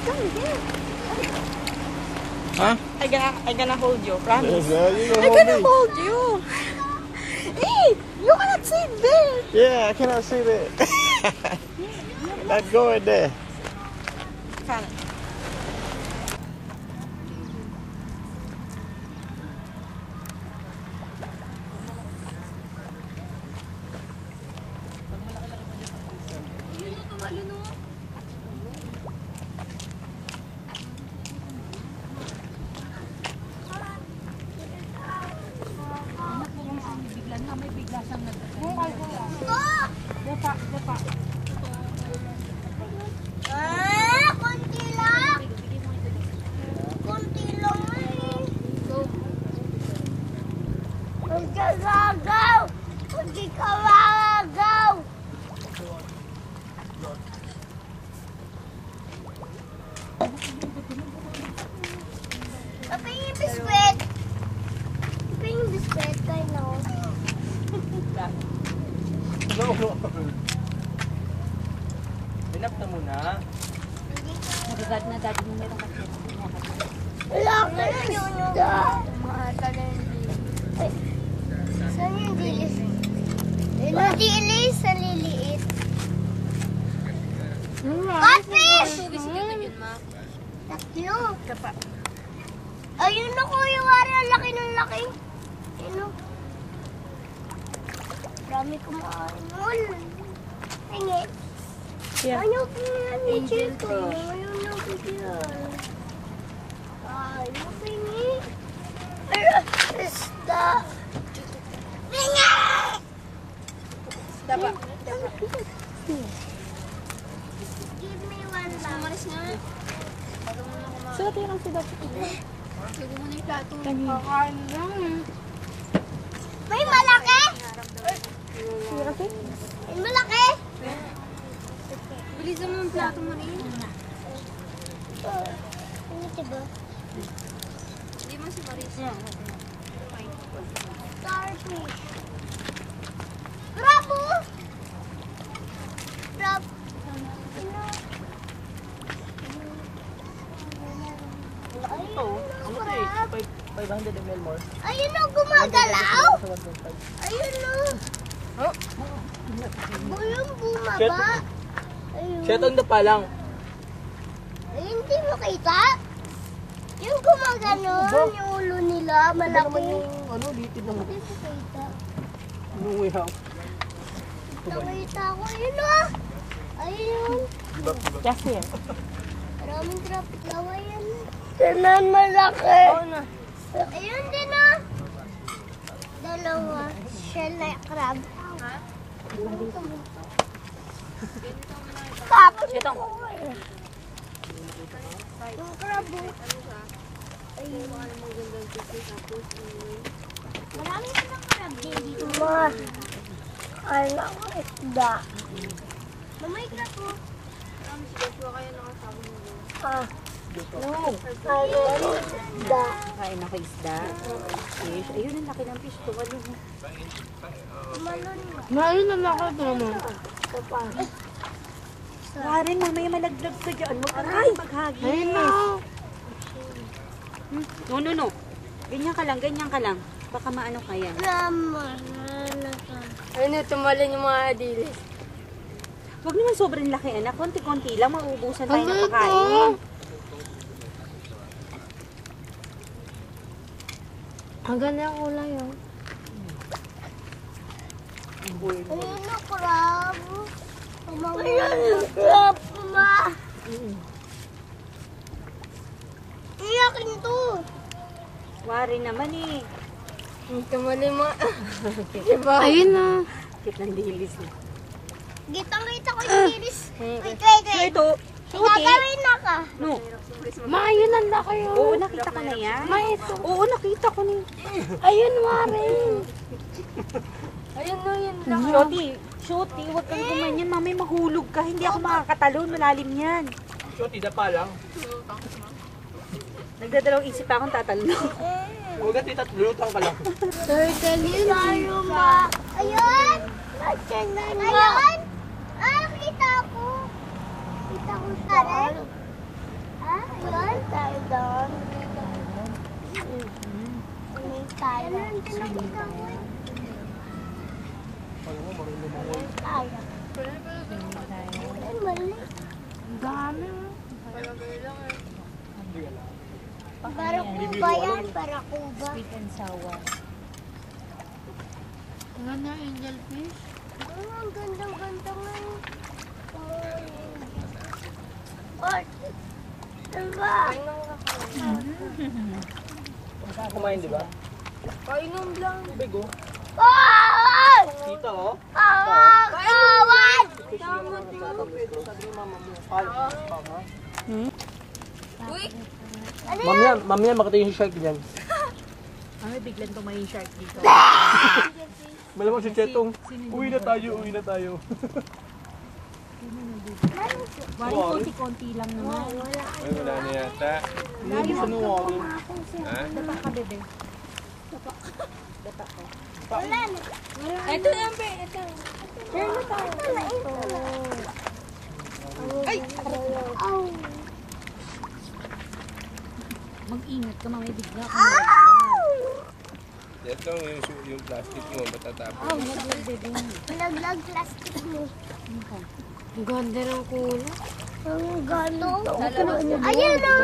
Come here. Huh? I gonna hold you, promise. You I gonna hold you. Hey, you cannot sit there. Yeah, I cannot see that. Not going there. Come. Konti lang. Konti lang eh. Huwag ka gagaw. Hindi ka magagaw. Apa yung biskwit? Apa yung biskwit? Kayo no? No. Pinap na muna. Nagagad na dati mo meron kasi. Wala ka na yun. Mahata na yung dilis. Ay, saan yung dilis? Yung dilis, sa liliit. Catfish! Tatlo. Ayun na Kuya Wari, ang laki ng laki. Ayun o. Dami kumain. Tingin. Yeah. Ano pinag ni Chico? Ayun na bigyan. Ano pinag? Isda. Pinag! Dapa. Give me one lang. Umalis na. Sila tirang si Dapa. Lagyan mo na yung plato. Kakain lang. May malaki? Malaki? May malaki? Bilisan mo yung plato mo rin. Ano diba? Hindi mo si Maris. Starfish. Crab oh! Crab. Ito. Ano ito eh? 500 ml more. Ayun o, gumagalaw. Ayun o. Yung bumaba. Ayun. Shit on the palang. Ay, hindi mo kita? Yung gumaganon, yung ulo nila, malaki. Ano, litid ng Hindi mo kita. umuwi ako. Nakita ko, ayun o. Ayun. Kasi yan. Maraming traffic lawa yan. Tanan malaki. Ayun din o. Dalawa. Shell na crab. Tapos ito. Yung crab o. Ayun. Marami silang crab din dito. Ma. Ano ko isda. Mamay crab o. Si Joshua kaya nakasama mo. Ah. No. Ano isda. Kain ako isda. Fish. Ayun ang laki ng fish. Tuwalo mo. Malon mo. Ngayon na laki ito naman. Ito pa. Karen, mamaya malaglag ka dyan. Huwag ka na maghagis. Ayun na. No, no, no. Ganyan ka lang, ganyan ka lang. Baka maano ka yan. Rama. Ayun na, tumalon yung mga dilis. Huwag naman sobrang laki, anak. Konti-konti lang. Mauubusan tayo ng pakain. Ang ganda ang kulay yun. Ayun na crab. Ayun na crab, ma. Iyakin to. Wari naman eh. Tumali mo. Diba? Ayun na. Kit ng dilis eh. Gitang-kita ko yung iris. Wait, So wait. ito, Gagawin na ka. no. Ma, ayun ang laki yun. Oo, nakita ko na yan. Ma, ito. Oo, nakita ko na yan. Ayun, Mari. Ayun na yun. Shoti, huwag kang gumanyan. Mamay, mahulog ka. Hindi ako makakatalon. Malalim yan. Shot, ida pa lang. Nagdadalawang isip akong tatalon. Huwag ka tita, lulutang ka lang. Turtle yun. Tayo ma. Ayun. Ayun. Ah, kita ko. Kita ko sa rin. Saan tayo doon? Tayo. Tayo. Ay, mali. Dami. Para kuba yan, para kuba. Sweet and sour. Ang ganda, angel fish. Ang gandang-ganda nga. Oh, diba? Kumain, di ba? Kainom lang. Tubig, oh. Oh! Tita, oh. Kawan! Sabi ni mama mo. Ha? Uy! Mamaya makita yung shark dyan. Ay, biglang tumayo yung shark dito. Malamang si Chetong. Uwi na tayo. Bali, konti-konti lang naman. Ay, wala na yata. Hindi sa nuwangin. Ha? Dapa ka, bebe. Wala na. Ito na, be. Ito. Share na tayo. Ay! Au! Mag-ingat ka, mamay bigla ka. Ito yung plastic mo, matatapos. Oh, naglag, bebe. Laglag plastic mo. Ang ganda ng kulay. Ang ganda. Ayan o!